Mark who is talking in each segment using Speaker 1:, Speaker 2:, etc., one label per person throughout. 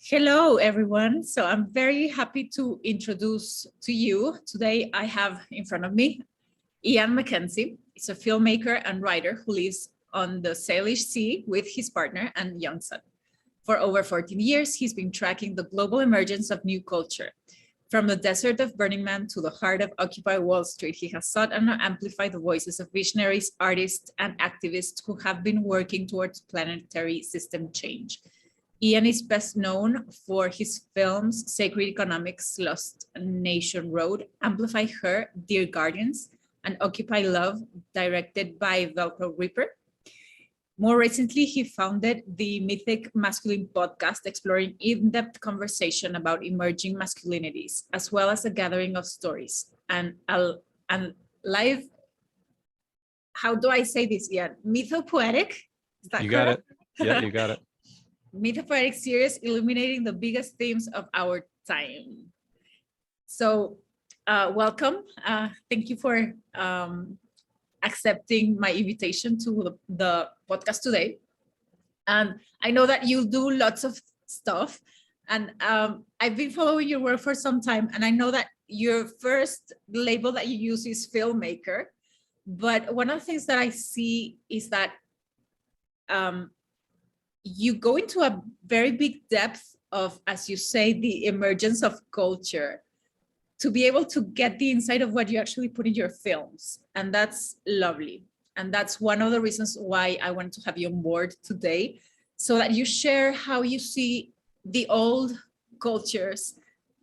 Speaker 1: Hello, everyone. So I'm very happy to introduce to you. Today, I have in front of me Ian MacKenzie. He's a filmmaker and writer who lives on the Salish Sea with his partner and young son. For over 14 years, he's been tracking the global emergence of new culture. From the desert of Burning Man to the heart of Occupy Wall Street, he has sought and amplified the voices of visionaries, artists, and activists who have been working towards planetary system change. Ian is best known for his films Sacred Economics, Lost Nation Road, Amplify Her, Dear Guardians, and Occupy Love, directed by Velcro Reaper. More recently, he founded the Mythic masculine podcast, exploring in-depth conversation about emerging masculinities, as well as a gathering of stories and live, how do I say this, Ian? Mythopoetic? Is that
Speaker 2: you
Speaker 1: correct?
Speaker 2: got it. Yeah, you got it.
Speaker 1: Mythopoetic series illuminating the biggest themes of our time. So welcome. Thank you for accepting my invitation to the podcast today. And I know that you do lots of stuff, and I've been following your work for some time, and I know that your first label that you use is filmmaker. But one of the things that I see is that you go into a very big depth of, as you say, the emergence of culture to be able to get the insight of what you actually put in your films. And that's lovely. And that's one of the reasons why I wanted to have you on board today, so that you share how you see the old cultures,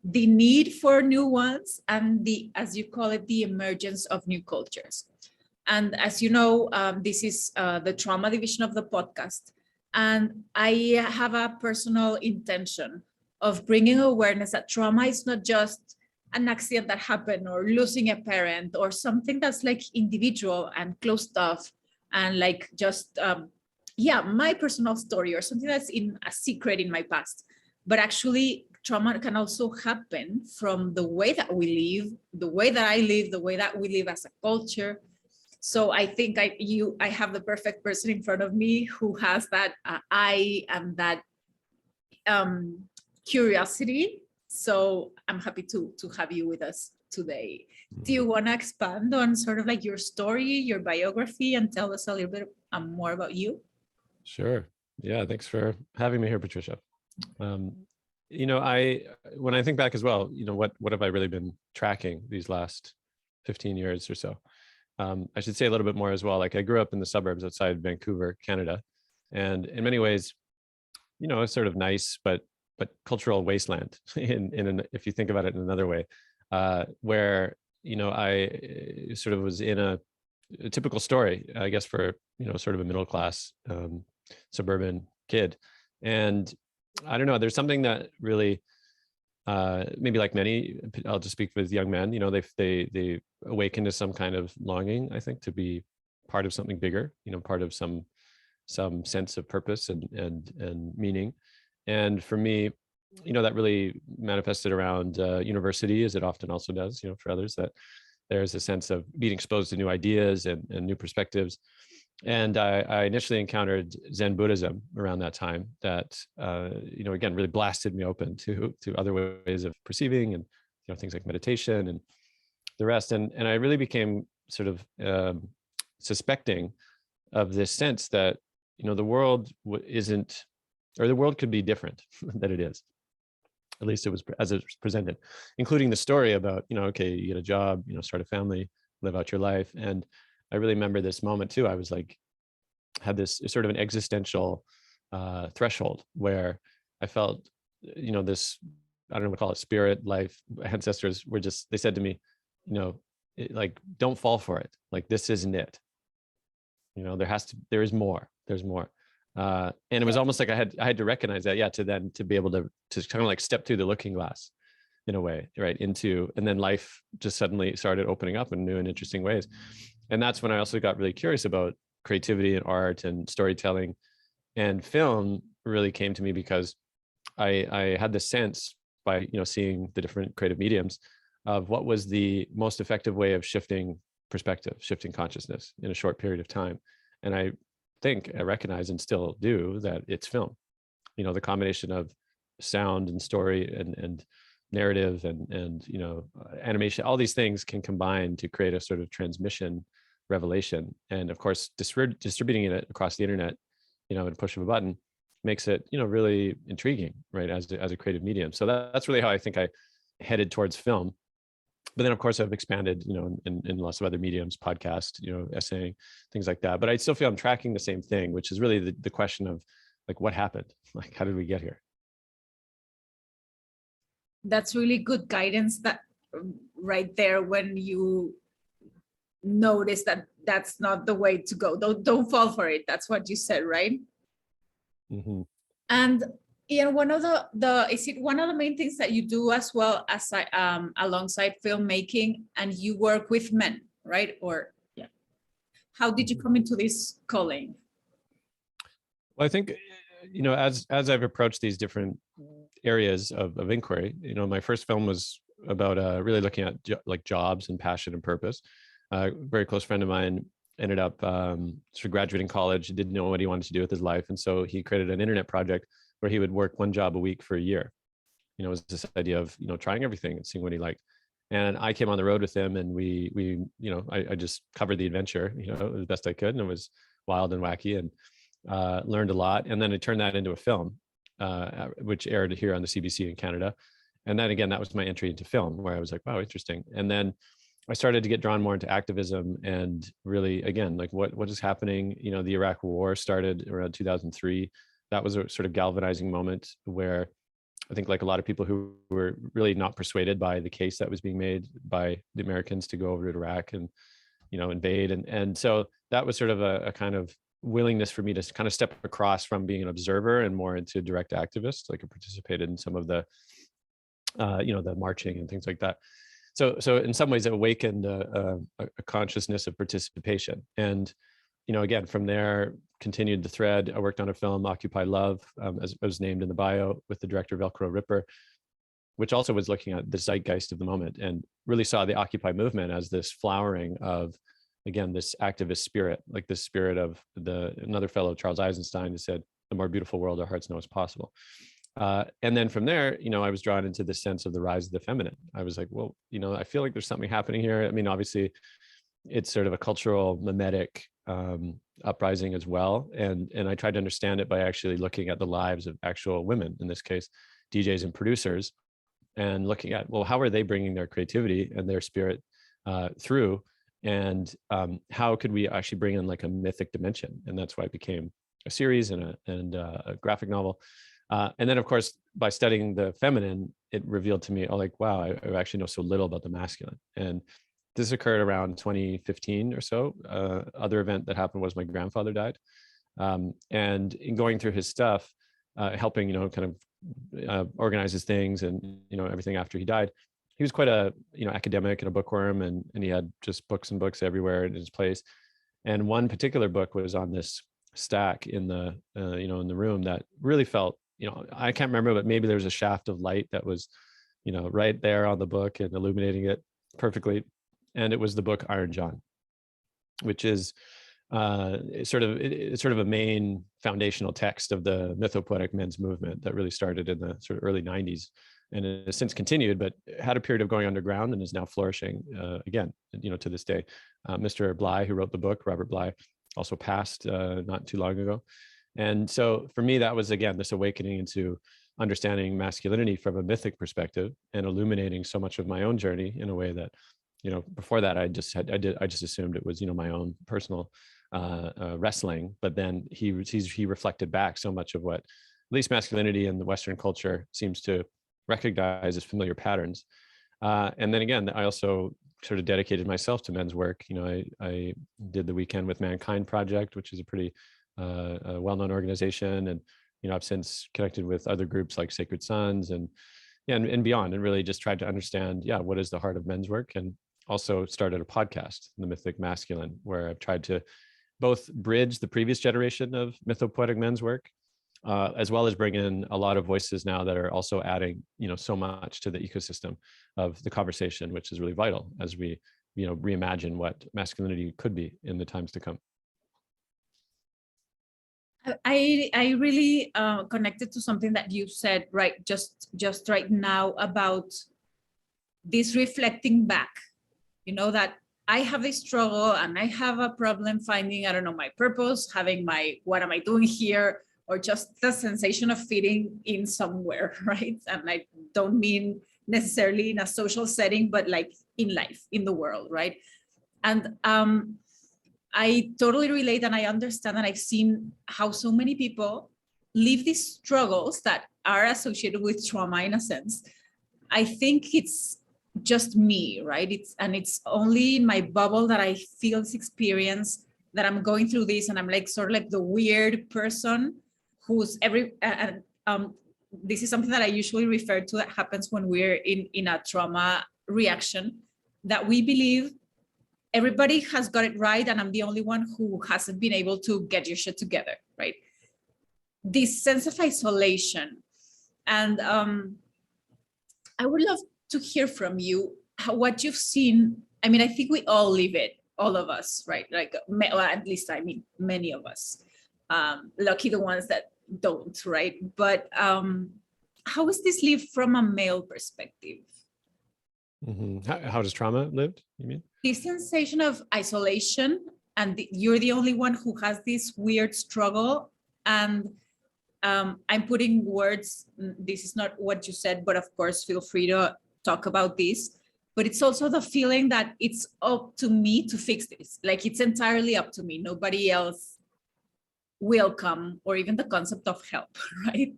Speaker 1: the need for new ones, and the, as you call it, the emergence of new cultures. And as you know, this is the trauma division of the podcast. And I have a personal intention of bringing awareness that trauma is not just an accident that happened or losing a parent or something that's like individual and closed off and like just, my personal story or something that's in a secret in my past. But actually, trauma can also happen from the way that we live, the way that I live, the way that we live as a culture. So I think I have the perfect person in front of me who has that eye and that curiosity. So I'm happy to have you with us today. Do you want to expand on sort of like your story, your biography, and tell us a little bit more about you?
Speaker 2: Sure. Yeah. Thanks for having me here, Patricia. When I think back as well, what have I really been tracking these last 15 years or so? I should say a little bit more as well. Like I grew up in the suburbs outside Vancouver, Canada, and in many ways, it's sort of nice, but cultural wasteland. If you think about it in another way, where I sort of was in a typical story, I guess, for sort of a middle class suburban kid, and I don't know. There's something that really. Maybe like many, I'll just speak with young men, they awaken to some kind of longing, I think, to be part of something bigger, part of some sense of purpose and meaning. And for me, that really manifested around university, as it often also does, for others, that there's a sense of being exposed to new ideas and new perspectives. And I initially encountered Zen Buddhism around that time that, again, really blasted me open to other ways of perceiving and, things like meditation and the rest. And I really became sort of suspecting of this sense that, the world isn't, or the world could be different than it is. At least it was as it was presented, including the story about, okay, you get a job, start a family, live out your life. And I really remember this moment too. I was like, had this sort of an existential threshold where I felt, this, I don't know what to call it, spirit, life, ancestors were just, they said to me, like, don't fall for it. Like, this isn't it. There is more, there's more. And it was almost like I had to recognize that, to be able to kind of like step through the looking glass in a way, right, and then life just suddenly started opening up in new and interesting ways. And that's when I also got really curious about creativity and art and storytelling, and film really came to me because I had the sense by, seeing the different creative mediums of what was the most effective way of shifting perspective, shifting consciousness in a short period of time. And I recognize and still do that it's film, the combination of sound and story and narrative and animation, all these things can combine to create a sort of transmission revelation. And of course, distributing it across the internet, in a push of a button, makes it, really intriguing, right? As a creative medium. So that's really how I think I headed towards film. But then of course I've expanded, in lots of other mediums, podcast, essaying, things like that. But I still feel I'm tracking the same thing, which is really the question of like, what happened? Like, how did we get here?
Speaker 1: That's really good guidance that right there, when you notice that that's not the way to go. Don't fall for it. That's what you said, right?
Speaker 2: Mm-hmm.
Speaker 1: And one of is it one of the main things that you do as well as alongside filmmaking, and you work with men, right? Or yeah, how did you come into this calling?
Speaker 2: Well, I think, as I've approached these different areas of inquiry, my first film was about really looking at like jobs and passion and purpose. A very close friend of mine ended up sort of graduating college, didn't know what he wanted to do with his life. And so he created an internet project where he would work one job a week for a year. It was this idea of, trying everything and seeing what he liked. And I came on the road with him, and we I just covered the adventure, as best I could. And it was wild and wacky, and learned a lot. And then I turned that into a film, which aired here on the CBC in Canada. And then again, that was my entry into film, where I was like, wow, interesting. And then I started to get drawn more into activism, and really, again, like what is happening. The Iraq War started around 2003. That was a sort of galvanizing moment where I think, like a lot of people who were really not persuaded by the case that was being made by the Americans to go over to Iraq and, invade. And so that was sort of a kind of willingness for me to kind of step across from being an observer and more into direct activist. Like I participated in some of the, the marching and things like that. So in some ways it awakened a consciousness of participation. And, again, from there, continued the thread. I worked on a film, Occupy Love, as was named in the bio, with the director Velcro Ripper, which also was looking at the zeitgeist of the moment, and really saw the Occupy movement as this flowering of, again, this activist spirit, like this spirit of another fellow, Charles Eisenstein, who said, the more beautiful world our hearts know is possible. And then from there, I was drawn into the sense of the rise of the feminine. I was like, well, I feel like there's something happening here. I mean, obviously it's sort of a cultural mimetic uprising as well. And I tried to understand it by actually looking at the lives of actual women, in this case, DJs and producers, and looking at, well, how are they bringing their creativity and their spirit through? And how could we actually bring in like a mythic dimension? And that's why it became a series and a graphic novel. And then, of course, by studying the feminine, it revealed to me, wow, I actually know so little about the masculine. And this occurred around 2015 or so. Other event that happened was my grandfather died. And in going through his stuff, helping, kind of organize his things and, everything after he died, he was quite a, academic and a bookworm, and he had just books and books everywhere in his place. And one particular book was on this stack in the, in the room that really felt, I can't remember, but maybe there was a shaft of light that was, right there on the book and illuminating it perfectly. And it was the book Iron John, which is it's sort of a main foundational text of the mythopoetic men's movement that really started in the sort of early 90s, and it has since continued, but had a period of going underground and is now flourishing again, to this day. Mr. Bly, who wrote the book, Robert Bly, also passed not too long ago. And so for me, that was, again, this awakening into understanding masculinity from a mythic perspective, and illuminating so much of my own journey in a way that, before that I just assumed it was, my own personal wrestling. But then he reflected back so much of what at least masculinity in the Western culture seems to recognize as familiar patterns. And then again, I also sort of dedicated myself to men's work. I did the Weekend with Mankind project, which is a pretty well-known organization. And, I've since connected with other groups like Sacred Sons and beyond, and really just tried to understand, what is the heart of men's work. And also started a podcast, The Mythic Masculine, where I've tried to both bridge the previous generation of mythopoetic men's work, as well as bring in a lot of voices now that are also adding, so much to the ecosystem of the conversation, which is really vital as we, reimagine what masculinity could be in the times to come.
Speaker 1: I really connected to something that you said right just right now about this reflecting back, you know, that I have a struggle and I have a problem finding, I don't know, my purpose, having my, what am I doing here? Or just the sensation of fitting in somewhere, right? And I don't mean necessarily in a social setting, but like in life, in the world, right? And I totally relate and I understand, and I've seen how so many people live these struggles that are associated with trauma in a sense. I think it's just me, right? It's only in my bubble that I feel this experience, that I'm going through this, and I'm like sort of like the weird person who's this is something that I usually refer to that happens when we're in a trauma reaction, that we believe everybody has got it right and I'm the only one who hasn't been able to get your shit together, right? This sense of isolation. And I would love to hear from you what you've seen. I mean, I think we all live it, all of us, right? Like, well, at least, I mean, many of us. Lucky the ones that don't, right? But how is this lived from a male perspective?
Speaker 2: How does trauma lived, you mean?
Speaker 1: This sensation of isolation, and you're the only one who has this weird struggle. And I'm putting words, this is not what you said, but of course, feel free to talk about this. But it's also the feeling that it's up to me to fix this. Like, it's entirely up to me. Nobody else will come, or even the concept of help, right?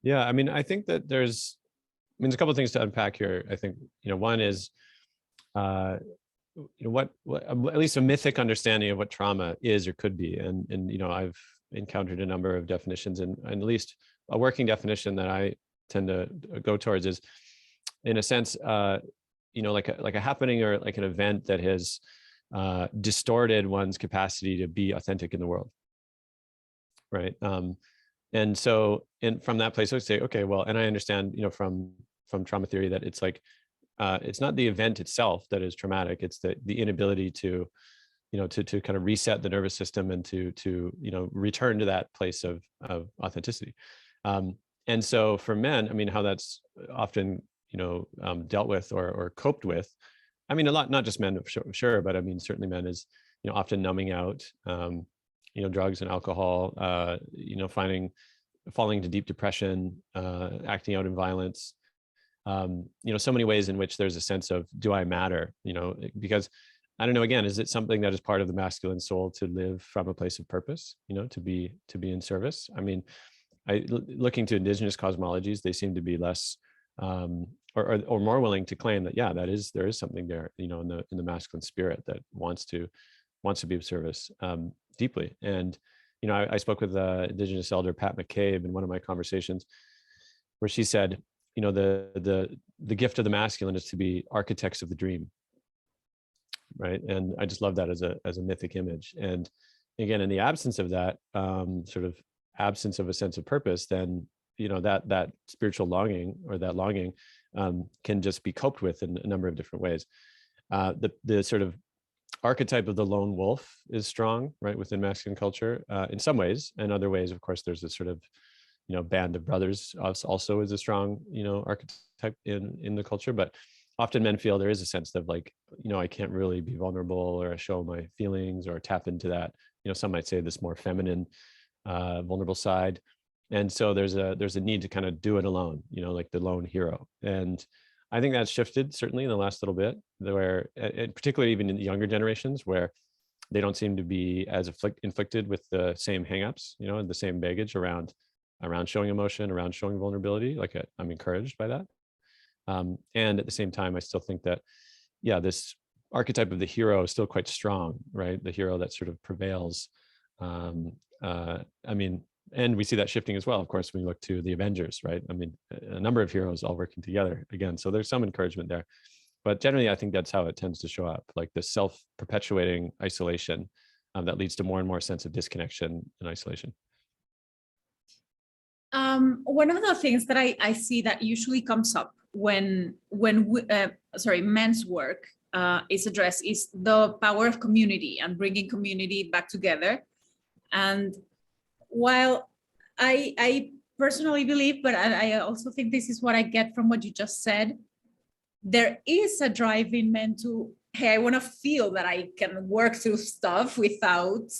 Speaker 2: Yeah, I mean, I think that there's a couple of things to unpack here. I think, one is, what at least a mythic understanding of what trauma is or could be. And I've encountered a number of definitions, and at least a working definition that I tend to go towards is, in a sense, like a happening or like an event that has distorted one's capacity to be authentic in the world, right? And so, from that place, I would say, okay, well, and I understand, from trauma theory, that it's like, it's not the event itself that is traumatic; it's the inability to, to kind of reset the nervous system and to return to that place of authenticity. And so, for men, I mean, how that's often dealt with or coped with. I mean, a lot, not just men, sure, but I mean, certainly men is often numbing out, drugs and alcohol, falling into deep depression, acting out in violence. So many ways in which there's a sense of, do I matter? Because I don't know, again, is it something that is part of the masculine soul to live from a place of purpose, to be in service? I mean, looking to indigenous cosmologies, they seem to be less, or more willing to claim that, yeah, there is something there, in the masculine spirit that wants to be of service deeply. And, I spoke with Indigenous elder Pat McCabe in one of my conversations, where she said, the gift of the masculine is to be architects of the dream, right? And I just love that as a mythic image. And again, in the absence of that, sort of absence of a sense of purpose, then that spiritual longing, or that longing, can just be coped with in a number of different ways. The sort of archetype of the lone wolf is strong, right, within masculine culture, in some ways. And other ways, of course, there's this sort of band of brothers also is a strong archetype in the culture. But often men feel there is a sense of like, I can't really be vulnerable or show my feelings or tap into that, some might say this more feminine, vulnerable side. And so there's a need to kind of do it alone, like the lone hero. And I think that's shifted certainly in the last little bit, where, and particularly even in the younger generations, where they don't seem to be as inflicted with the same hangups, and the same baggage around showing emotion, around showing vulnerability. Like, I'm encouraged by that. And at the same time, I still think that, yeah, this archetype of the hero is still quite strong, right? The hero that sort of prevails. I mean, and we see that shifting as well, of course, when you look to the Avengers, right? I mean, a number of heroes all working together again. So there's some encouragement there. But generally, I think that's how it tends to show up, like the self-perpetuating isolation that leads to more and more sense of disconnection and isolation.
Speaker 1: One of the things that I see that usually comes up when men's work is addressed is the power of community and bringing community back together. And while I personally believe, but I also think this is what I get from what you just said, there is a drive in men to, hey, I want to feel that I can work through stuff without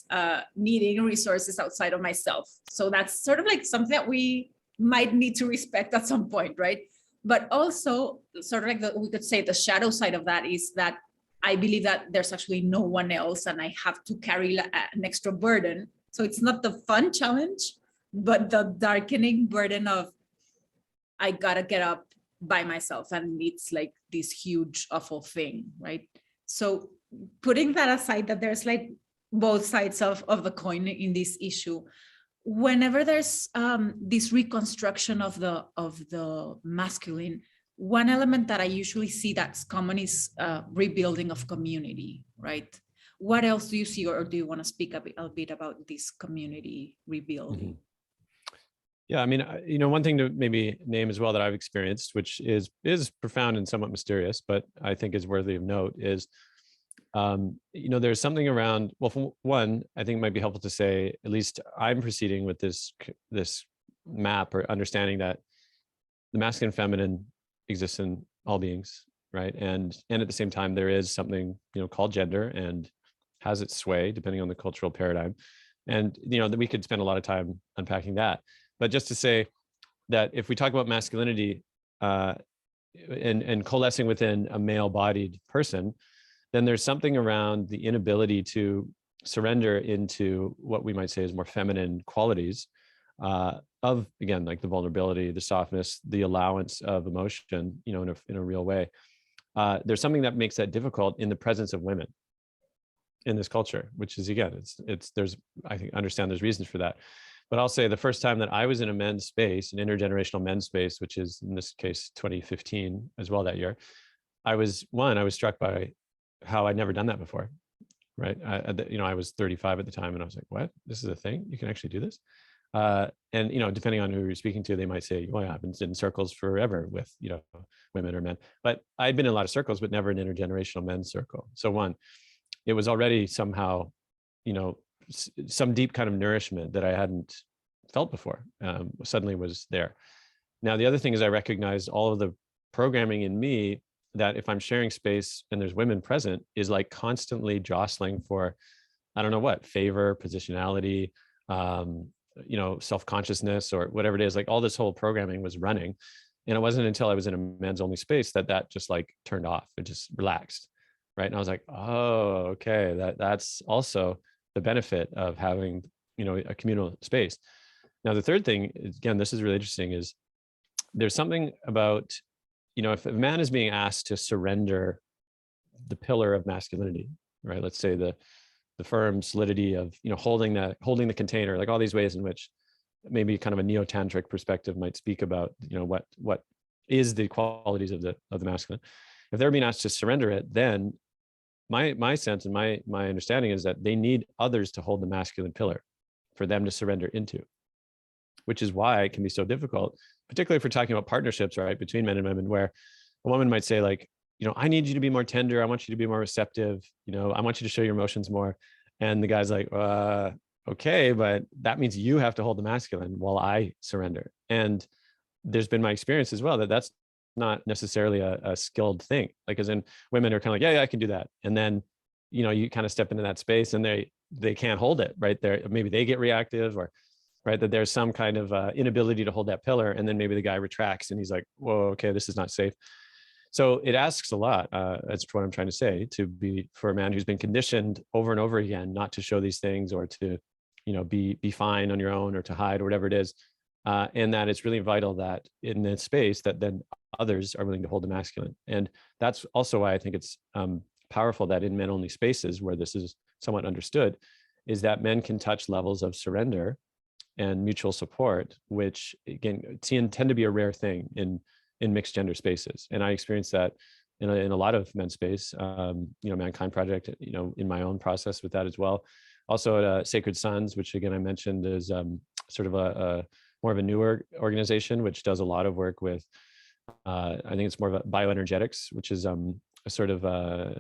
Speaker 1: needing resources outside of myself. So that's sort of like something that we might need to respect at some point, right? But also sort of like we could say the shadow side of that is that I believe that there's actually no one else and I have to carry an extra burden. So it's not the fun challenge, but the darkening burden of I gotta get up by myself and it's like this huge awful thing, right? So putting that aside, that there's like both sides of the coin in this issue, whenever there's this reconstruction of the masculine, one element that I usually see that's common is rebuilding of community, right? What else do you see, or do you want to speak a bit about this community rebuilding?
Speaker 2: Mm-hmm. Yeah, I mean, one thing to maybe name as well that I've experienced, which is profound and somewhat mysterious, but I think is worthy of note, is there's something around, well, for one, I think it might be helpful to say, at least I'm proceeding with this map or understanding that the masculine and feminine exists in all beings, right? And at the same time, there is something, called gender and has its sway depending on the cultural paradigm. And, that we could spend a lot of time unpacking that. But just to say that if we talk about masculinity and coalescing within a male-bodied person, then there's something around the inability to surrender into what we might say is more feminine qualities of, again, like the vulnerability, the softness, the allowance of emotion, in a real way. There's something that makes that difficult in the presence of women in this culture, which is, again, I think understand there's reasons for that. But I'll say the first time that I was in a men's space, an intergenerational men's space, which is in this case 2015 as well that year, I was struck by how I'd never done that before, right? I was 35 at the time, and I was like, "What? This is a thing? You can actually do this?" And depending on who you're speaking to, they might say, "Well, I've been in circles forever with women or men," but I'd been in a lot of circles, but never an intergenerational men's circle. So one, it was already somehow, some deep kind of nourishment that I hadn't felt before suddenly was there. Now, the other thing is I recognized all of the programming in me that if I'm sharing space and there's women present is like constantly jostling for, I don't know what, favor, positionality, self-consciousness or whatever it is, like all this whole programming was running. And it wasn't until I was in a men's only space that just like turned off. It just relaxed. Right. And I was like, oh, okay, that's also the benefit of having, a communal space. Now, the third thing, again, this is really interesting, is there's something about, if a man is being asked to surrender the pillar of masculinity, right? Let's say the firm solidity of, holding the container, like all these ways in which maybe kind of a neo-tantric perspective might speak about, what is the qualities of the masculine. If they're being asked to surrender it, then my sense and my understanding is that they need others to hold the masculine pillar for them to surrender into, which is why it can be so difficult, particularly if we're talking about partnerships, right, between men and women, where a woman might say like, I need you to be more tender. I want you to be more receptive. I want you to show your emotions more. And the guy's like, okay, but that means you have to hold the masculine while I surrender. And there's been my experience as well, that's not necessarily a skilled thing. Like, as in, women are kind of like, yeah, I can do that. And then, you kind of step into that space and they can't hold it, right? Maybe they get reactive, or right, that there's some kind of inability to hold that pillar. And then maybe the guy retracts and he's like, whoa, okay, this is not safe. So it asks a lot, that's what I'm trying to say, for a man who's been conditioned over and over again not to show these things, or to, be fine on your own, or to hide, or whatever it is. And that it's really vital that in this space that then others are willing to hold the masculine. And that's also why I think it's powerful that in men-only spaces where this is somewhat understood, is that men can touch levels of surrender and mutual support, which again tend to be a rare thing in mixed gender spaces. And I experienced that in a lot of men's space, Mankind Project, in my own process with that as well. Also at Sacred Sons, which again I mentioned is sort of a more of a newer organization, which does a lot of work with, I think it's more of a bioenergetics, which is a sort of,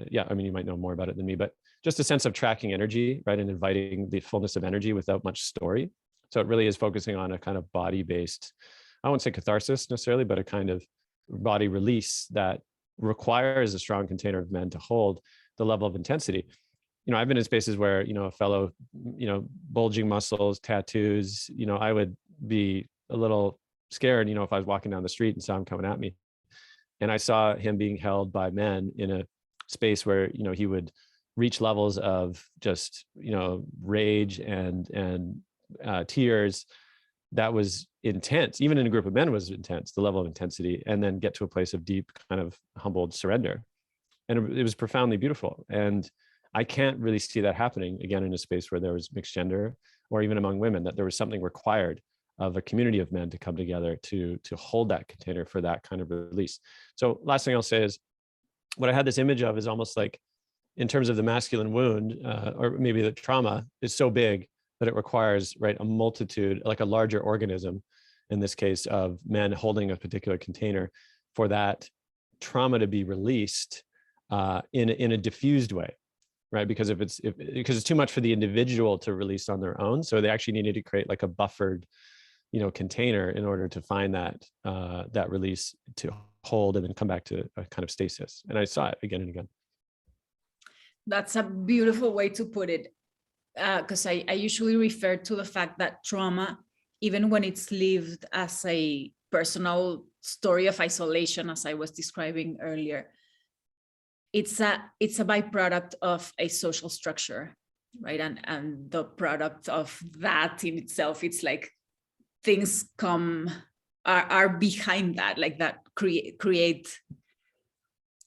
Speaker 2: you might know more about it than me, but just a sense of tracking energy, right? And inviting the fullness of energy without much story. So it really is focusing on a kind of body-based, I won't say catharsis necessarily, but a kind of body release that requires a strong container of men to hold the level of intensity. I've been in spaces where, a fellow, bulging muscles, tattoos, I would be a little scared, if I was walking down the street and saw him coming at me. And I saw him being held by men in a space where, he would reach levels of just, rage and tears that was intense. Even in a group of men was intense, the level of intensity, and then get to a place of deep kind of humbled surrender. And it was profoundly beautiful. And I can't really see that happening again in a space where there was mixed gender, or even among women, that there was something required of a community of men to come together to hold that container for that kind of release. So last thing I'll say is, what I had this image of is almost like, in terms of the masculine wound, or maybe the trauma is so big that it requires, right, a multitude, like a larger organism, in this case of men holding a particular container for that trauma to be released in a diffused way, right? Because because it's too much for the individual to release on their own, so they actually needed to create like a buffered, container in order to find that release to hold and then come back to a kind of stasis. And I saw it again and again.
Speaker 1: That's a beautiful way to put it, because I usually refer to the fact that trauma, even when it's lived as a personal story of isolation, as I was describing earlier, it's a byproduct of a social structure, right? And the product of that in itself, it's like things are behind that, like that create.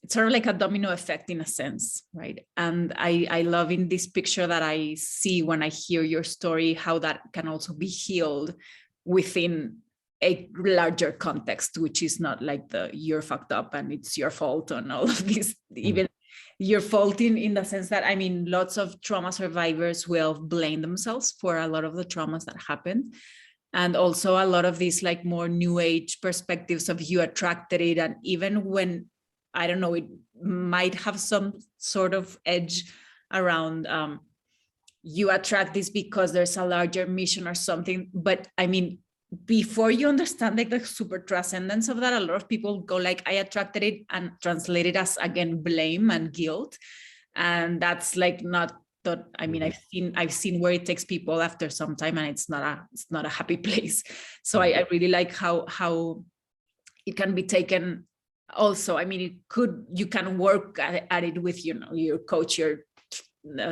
Speaker 1: It's sort of like a domino effect in a sense, right? And I love in this picture that I see when I hear your story, how that can also be healed within a larger context, which is not like you're fucked up and it's your fault and all of this, even your fault in the sense that, I mean, lots of trauma survivors will blame themselves for a lot of the traumas that happened. And also a lot of these like more new age perspectives of you attracted it. And even when, I don't know, it might have some sort of edge around you attract this because there's a larger mission or something. But I mean, before you understand like the super transcendence of that, a lot of people go like, I attracted it, and translate it as, again, blame and guilt. And that's like not the, I mean, I've seen where it takes people after some time, and it's not a happy place. So I really like how it can be taken. Also, I mean, you can work at it with, your coach, your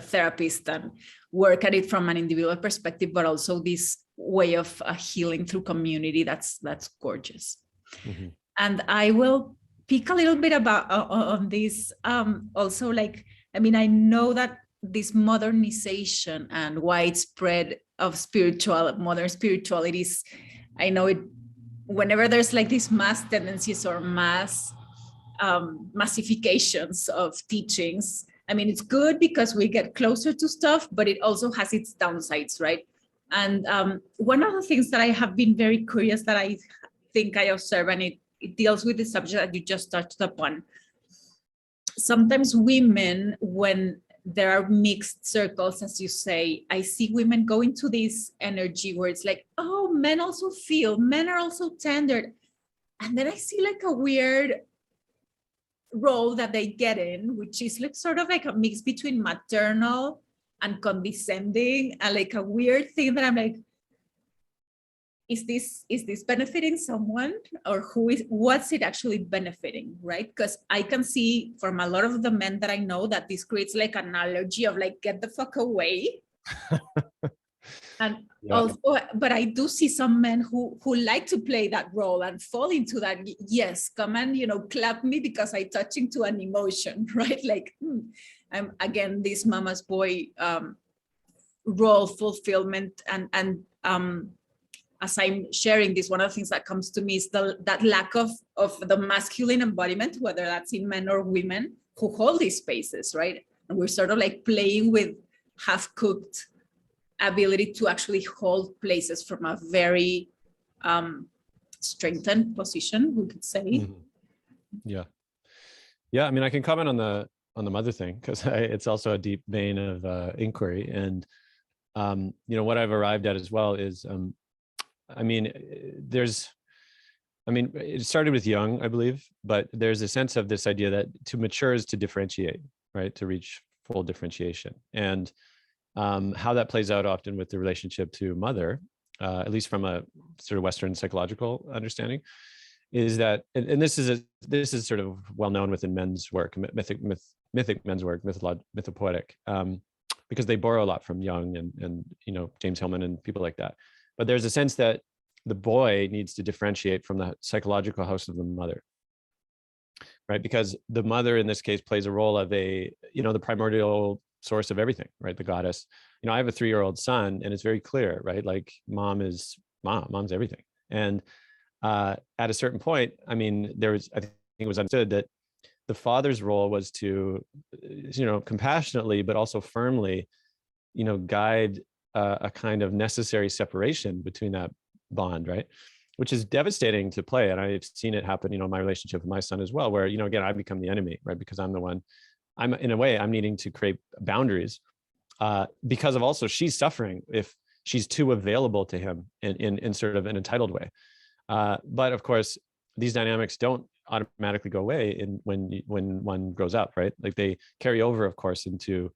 Speaker 1: therapist, and work at it from an individual perspective, but also this way of healing through community. That's gorgeous. And I will pick a little bit about on this also, like, I mean, I know that this modernization and widespread of modern spiritualities, I know it, whenever there's like these mass tendencies or mass massifications of teachings, I mean, it's good because we get closer to stuff, but it also has its downsides, right? And one of the things that I have been very curious that I think I observe, and it deals with the subject that you just touched upon. Sometimes women, when there are mixed circles, as you say, I see women go into this energy where it's like, oh, men also feel, men are also tender. And then I see like a weird role that they get in, which is like sort of like a mix between maternal and condescending, and like a weird thing that I'm like, is this benefiting someone, or what's it actually benefiting, right? Because I can see from a lot of the men that I know that this creates like an allergy of like, get the fuck away. And also, but I do see some men who like to play that role and fall into that. Yes, come and, clap me because I touch into an emotion, right? Like, I'm again, this mama's boy role fulfillment. And as I'm sharing this, one of the things that comes to me is that lack of the masculine embodiment, whether that's in men or women who hold these spaces, right? And we're sort of like playing with half-cooked ability to actually hold places from a very strengthened position, we could say.
Speaker 2: Yeah. I mean, I can comment on the mother thing, because it's also a deep vein of inquiry. And what I've arrived at as well is, it started with Jung, I believe, but there's a sense of this idea that to mature is to differentiate, right? To reach full differentiation. And how that plays out often with the relationship to mother, at least from a sort of Western psychological understanding, is that, and this is sort of well known within men's work, mythic men's work, mythopoetic, because they borrow a lot from Jung and James Hillman and people like that. But there's a sense that the boy needs to differentiate from the psychological house of the mother, right? Because the mother in this case plays a role of the primordial source of everything, right? The goddess. I have a 3-year-old son, and it's very clear, right? Like mom's everything. And at a certain point, I think it was understood that the father's role was to, compassionately, but also firmly, guide a kind of necessary separation between that bond, right? Which is devastating to play. And I've seen it happen, in my relationship with my son as well, where, again, I become the enemy, right? Because I'm the one, in a way, I'm needing to create boundaries because of also she's suffering if she's too available to him in sort of an entitled way. But of course, these dynamics don't automatically go away when one grows up, right? Like they carry over, of course, into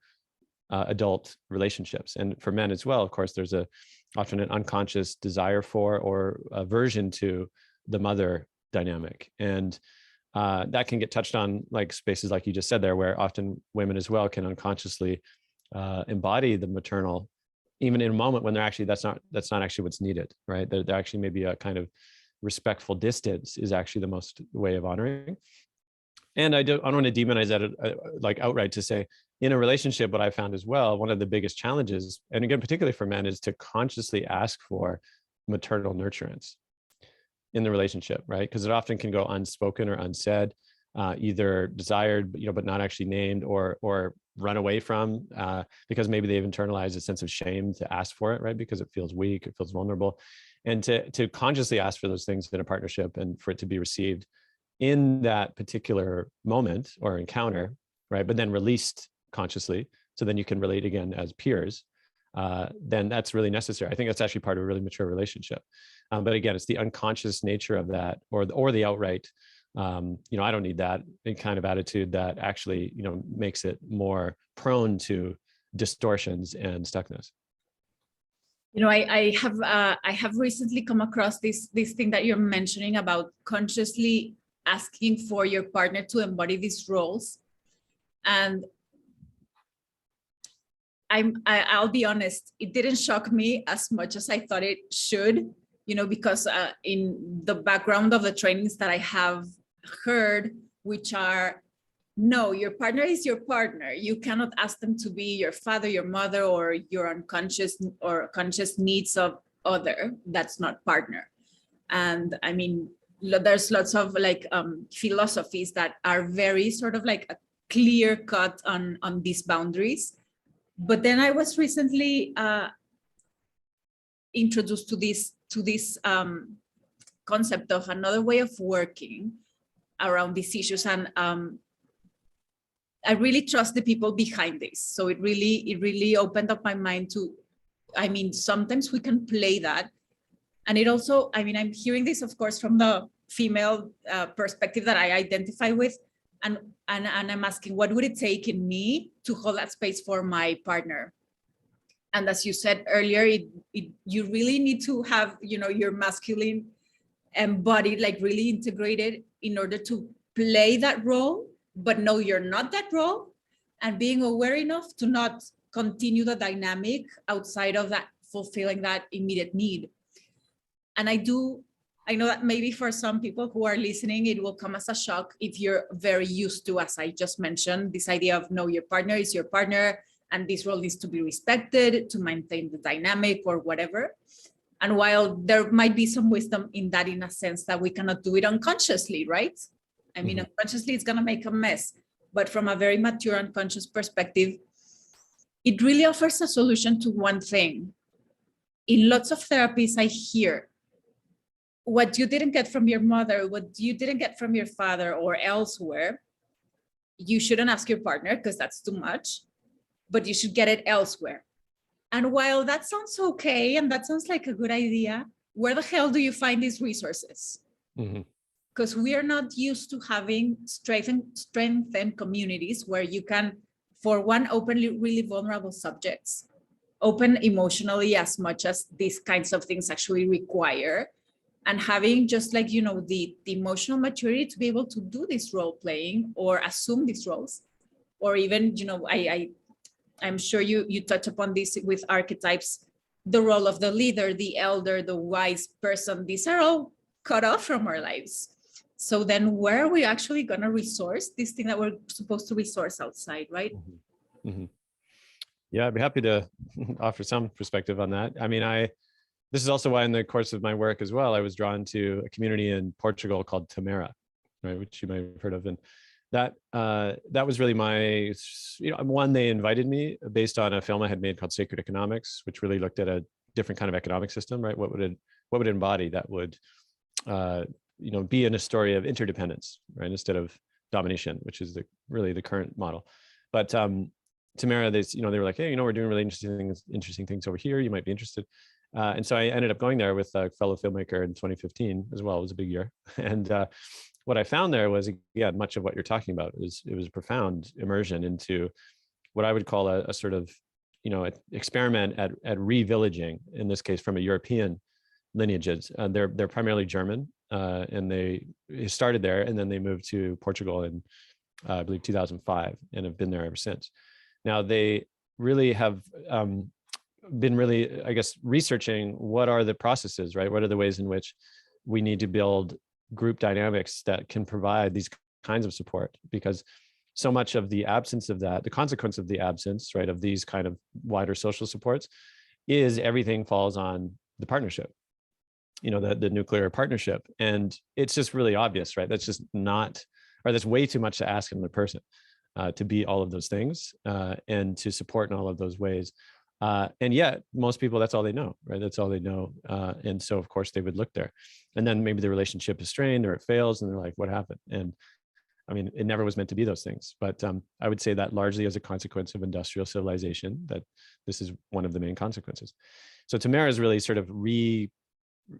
Speaker 2: adult relationships. And for men as well, of course, there's often an unconscious desire for or aversion to the mother dynamic. And that can get touched on like spaces like you just said there, where often women as well can unconsciously embody the maternal, even in a moment when that's not actually what's needed, right? There actually may be a kind of respectful distance is actually the most way of honoring. And I don't want to demonize that like outright, to say in a relationship, what I found as well, one of the biggest challenges, and again, particularly for men, is to consciously ask for maternal nurturance in the relationship, right? Because it often can go unspoken or unsaid, either desired, but not actually named, or run away from, because maybe they've internalized a sense of shame to ask for it, right? Because it feels weak, it feels vulnerable. And to consciously ask for those things in a partnership and for it to be received in that particular moment or encounter, right? But then released consciously, so then you can relate again as peers, then that's really necessary. I think that's actually part of a really mature relationship. But again, it's the unconscious nature of that, or the outright, I don't need that kind of attitude that actually, makes it more prone to distortions and stuckness.
Speaker 1: I have recently come across this thing that you're mentioning about consciously asking for your partner to embody these roles. And I'll be honest, it didn't shock me as much as I thought it should, because in the background of the trainings that I have heard, which are, no, your partner is your partner. You cannot ask them to be your father, your mother, or your unconscious or conscious needs of other. That's not partner. And I mean, there's lots of like philosophies that are very sort of like a clear cut on these boundaries. But then I was recently introduced to this concept of another way of working around these issues, and I really trust the people behind this. So it really opened up my mind to, sometimes we can play that. And it also, I'm hearing this, of course, from the female perspective that I identify with. And I'm asking, what would it take in me to hold that space for my partner? And as you said earlier, you really need to have, your masculine embodied, like really integrated in order to play that role, but no, you're not that role, and being aware enough to not continue the dynamic outside of that, fulfilling that immediate need. And I know that maybe for some people who are listening, it will come as a shock if you're very used to, as I just mentioned, this idea of no, your partner is your partner, and this role needs to be respected to maintain the dynamic or whatever. And while there might be some wisdom in that, in a sense that we cannot do it unconsciously, right? Unconsciously, it's going to make a mess. But from a very mature unconscious perspective, it really offers a solution to one thing. In lots of therapies, I hear, what you didn't get from your mother, what you didn't get from your father or elsewhere, you shouldn't ask your partner because that's too much, but you should get it elsewhere. And while that sounds okay, and that sounds like a good idea, where the hell do you find these resources? Because we are not used to having strengthened communities where you can, for one, openly really vulnerable subjects, open emotionally as much as these kinds of things actually require, and having just like, the emotional maturity to be able to do this role playing or assume these roles, or even, I'm sure you touch upon this with archetypes, the role of the leader, the elder, the wise person. These are all cut off from our lives. So then where are we actually going to resource this thing that we're supposed to resource outside, right?
Speaker 2: Yeah, I'd be happy to offer some perspective on that. I mean, this is also why in the course of my work as well, I was drawn to a community in Portugal called Tamara, right, which you might have heard of. And that was really my, one, they invited me based on a film I had made called Sacred Economics, which really looked at a different kind of economic system, right? What would it embody that would, be in a story of interdependence, right? Instead of domination, which is really the current model. But Tamara, they were like, hey, we're doing really interesting things over here. You might be interested. And so I ended up going there with a fellow filmmaker in 2015 as well. It was a big year. And what I found there was, again, much of what you're talking about. It was a profound immersion into what I would call a sort of, experiment at re-villaging, in this case, from a European lineages. They're primarily German, and they started there, and then they moved to Portugal in, I believe, 2005, and have been there ever since. Now, they really have been really, I guess, researching what are the processes, right? What are the ways in which we need to build group dynamics that can provide these kinds of support? Because so much of the absence of that, the consequence of the absence, right, of these kind of wider social supports, is everything falls on the partnership, the nuclear partnership. And it's just really obvious, right? That's just not, or that's way too much to ask another person to be all of those things and to support in all of those ways. And yet most people, that's all they know, right? That's all they know. And so of course they would look there, and then maybe the relationship is strained or it fails and they're like, what happened? And I mean, it never was meant to be those things, but I would say that largely as a consequence of industrial civilization, that this is one of the main consequences. So Tamara is really sort of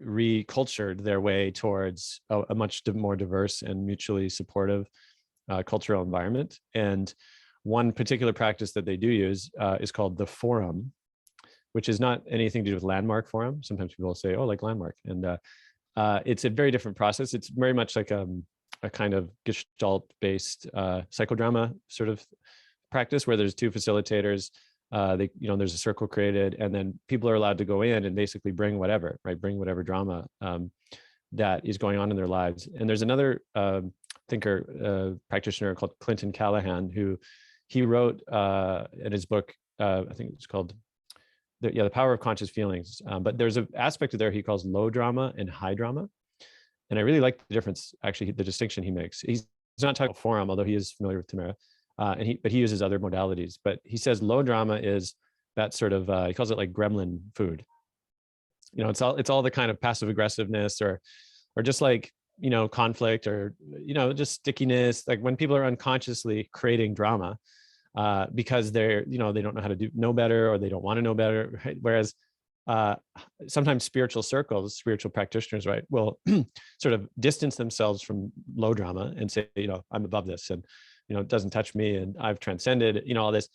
Speaker 2: recultured their way towards a much more diverse and mutually supportive cultural environment. And one particular practice that they do use is called the forum, which is not anything to do with landmark forum. Sometimes people will say, oh, like landmark. And it's a very different process. It's very much like a kind of Gestalt-based psychodrama sort of practice where there's two facilitators. There's a circle created, and then people are allowed to go in and basically bring whatever, right? Bring whatever drama that is going on in their lives. And there's another thinker, practitioner called Clinton Callahan, who he wrote in his book, I think it's called The Power of Conscious Feelings. But there's an aspect of there he calls low drama and high drama. And I really like the difference, actually, the distinction he makes. He's not talking about forum, although he is familiar with Tamara, but he uses other modalities. But he says low drama is that sort of, he calls it like gremlin food. It's all the kind of passive aggressiveness or just like, conflict or, just stickiness, like when people are unconsciously creating drama because they're, they don't know how to know better, or they don't want to know better, right? Whereas sometimes spiritual circles, spiritual practitioners, right, will sort of distance themselves from low drama and say, I'm above this, and, it doesn't touch me, and I've transcended, all this.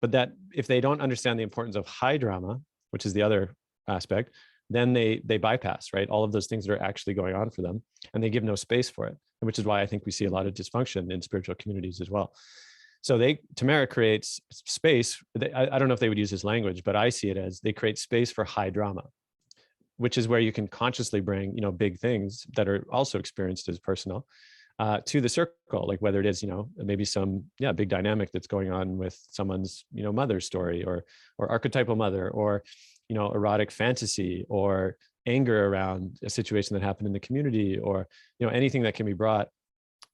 Speaker 2: But that if they don't understand the importance of high drama, which is the other aspect, then they bypass, right, all of those things that are actually going on for them, and they give no space for it, which is why I think we see a lot of dysfunction in spiritual communities as well. So Tamara creates space. I don't know if they would use this language, but I see it as they create space for high drama, which is where you can consciously bring, big things that are also experienced as personal to the circle, like whether it is, maybe some big dynamic that's going on with someone's, mother story or archetypal mother, or, erotic fantasy, or anger around a situation that happened in the community, or, anything that can be brought,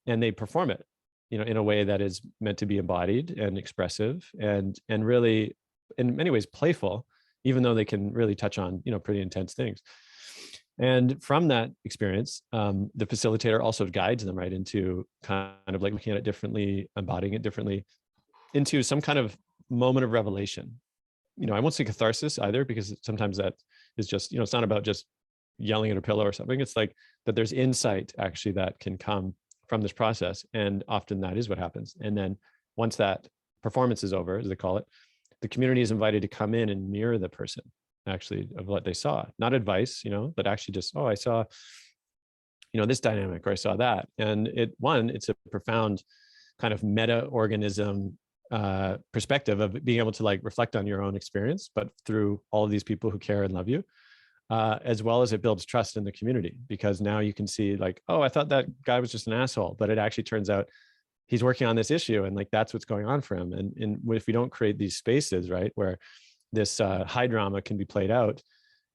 Speaker 2: and they perform it, in a way that is meant to be embodied and expressive and really, in many ways, playful, even though they can really touch on, pretty intense things. And from that experience, the facilitator also guides them right into kind of like looking at it differently, embodying it differently, into some kind of moment of revelation, I won't say catharsis either, because sometimes that is just, it's not about just yelling at a pillow or something. It's like that there's insight actually that can come from this process. And often that is what happens. And then once that performance is over, as they call it, the community is invited to come in and mirror the person actually of what they saw, not advice, but actually just, oh, I saw, this dynamic, or I saw that. And it's a profound kind of meta organism perspective of being able to like reflect on your own experience, but through all of these people who care and love you, as well as it builds trust in the community, because now you can see like, oh, I thought that guy was just an asshole, but it actually turns out he's working on this issue, and like that's what's going on for him. And if we don't create these spaces, right, where this high drama can be played out,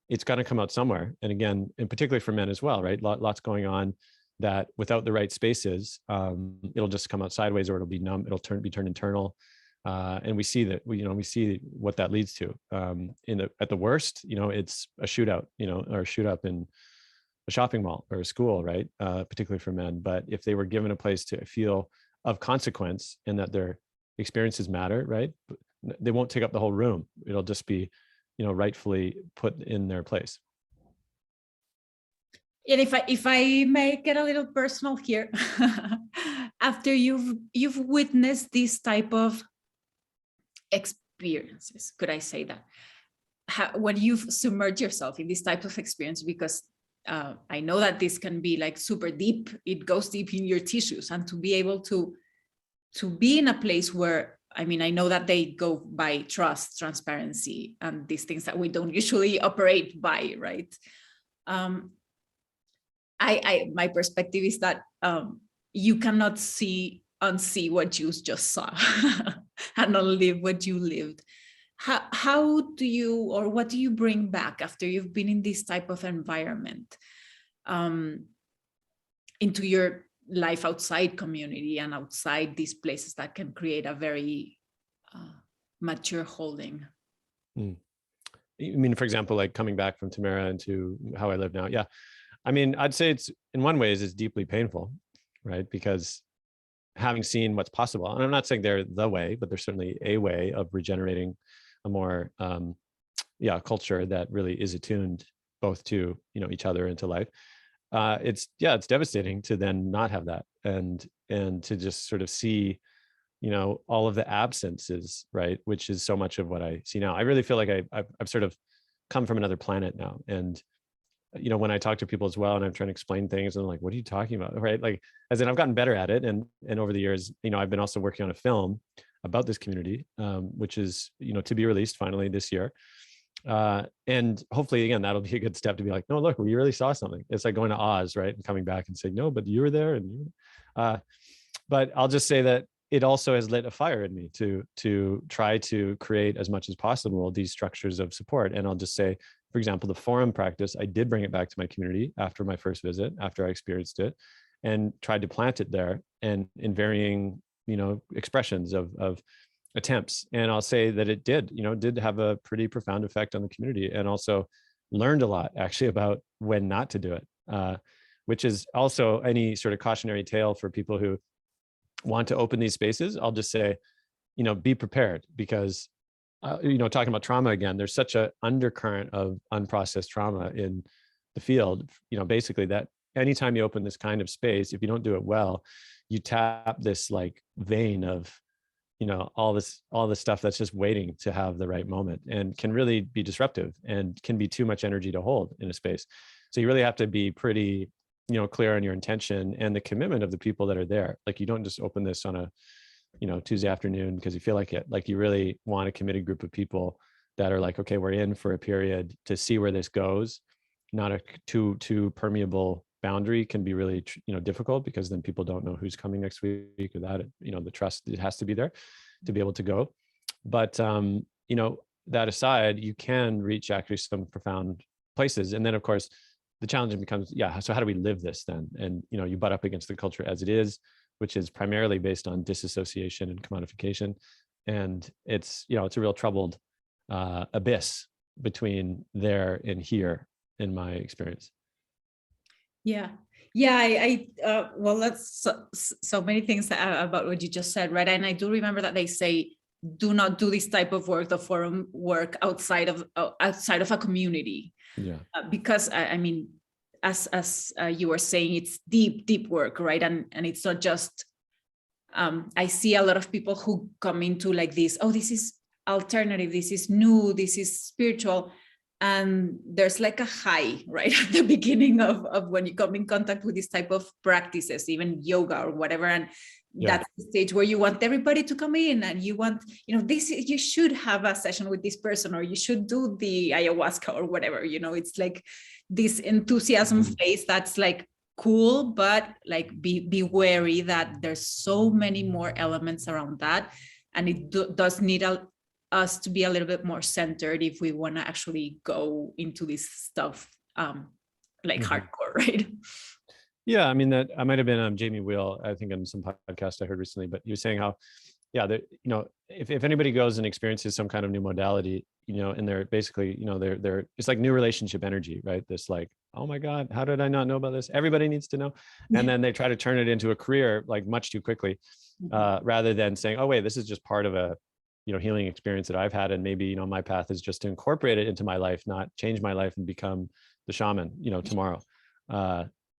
Speaker 2: it's going to come out somewhere. And again, and particularly for men as well, right, lots going on that without the right spaces, it'll just come out sideways, or it'll be numb, it'll be turned internal. And we see that, we see what that leads to. At the worst, it's a shootout, or a shoot up in a shopping mall or a school, right? Particularly for men. But if they were given a place to feel of consequence and that their experiences matter, right, they won't take up the whole room. It'll just be, rightfully put in their place.
Speaker 1: And if I may get a little personal here, after you've witnessed this type of experiences, could I say that? When you've submerged yourself in this type of experience, because I know that this can be like super deep, it goes deep in your tissues, and to be able to be in a place where, I know that they go by trust, transparency, and these things that we don't usually operate by, right? My perspective is that you cannot unsee what you just saw and not live what you lived. How do you, or what do you bring back after you've been in this type of environment into your life outside community and outside these places that can create a very mature holding?
Speaker 2: You mean, for example, like coming back from Tamara into how I live now? Yeah. I'd say it's, in one way, it's deeply painful, right? Because having seen what's possible, and I'm not saying they're the way, but they're certainly a way of regenerating a more, culture that really is attuned both to, each other and to life. It's devastating to then not have that, and to just sort of see, all of the absences, right? Which is so much of what I see now. I really feel like I've sort of come from another planet now. And when I talk to people as well, and I'm trying to explain things, and I'm like, what are you talking about? Right? Like, as in, I've gotten better at it. And over the years, I've been also working on a film about this community, which is, to be released finally this year. And hopefully, again, that'll be a good step to be like, no, look, we really saw something. It's like going to Oz, right? And coming back and saying, no, but you were there. And but I'll just say that it also has lit a fire in me to try to create as much as possible these structures of support. And I'll just say, for example, the forum practice, I did bring it back to my community after my first visit, after I experienced it, and tried to plant it there, and in varying, expressions of attempts. And I'll say that it did have a pretty profound effect on the community, and also learned a lot actually about when not to do it, which is also any sort of cautionary tale for people who want to open these spaces. I'll just say, be prepared, because talking about trauma again, there's such an undercurrent of unprocessed trauma in the field, basically, that anytime you open this kind of space, if you don't do it well, you tap this like vein of, all this stuff that's just waiting to have the right moment, and can really be disruptive and can be too much energy to hold in a space. So you really have to be pretty, clear on your intention and the commitment of the people that are there. Like, you don't just open this on a, Tuesday afternoon because you feel like it. Like, you really want a committed group of people that are like, okay, we're in for a period to see where this goes. Not a too permeable boundary can be really, difficult, because then people don't know who's coming next week, or that, the trust, it has to be there to be able to go. But, that aside, you can reach actually some profound places. And then, of course, the challenge becomes, so how do we live this then? And, you butt up against the culture as it is, which is primarily based on disassociation and commodification. And it's, it's a real troubled abyss between there and here, in my experience.
Speaker 1: Yeah. Well, that's so many things about what you just said, right? And I do remember that they say do not do this type of work, the forum work outside of a community.
Speaker 2: Yeah.
Speaker 1: Because I mean, as you were saying, it's deep work, right? And it's not just, I see a lot of people who come into like this, oh, this is alternative, this is new, this is spiritual. And there's like a high, right, at the beginning of when you come in contact with this type of practices, even yoga or whatever. And that's the stage where you want everybody to come in, and you want, this, you should have a session with this person, or you should do the ayahuasca or whatever, it's like this enthusiasm phase that's like cool, but like be wary that there's so many more elements around that. And it does need us to be a little bit more centered if we want to actually go into this stuff like hardcore, right?
Speaker 2: Yeah, I mean, that I might have been Jamie Wheel, I think, on some podcast I heard recently, but he was saying how, if anybody goes and experiences some kind of new modality, and they're basically, they're it's like new relationship energy, right? This like, oh my God, how did I not know about this? Everybody needs to know. And then they try to turn it into a career like much too quickly, rather than saying, oh wait, this is just part of a healing experience that I've had, and maybe my path is just to incorporate it into my life, not change my life and become the shaman tomorrow,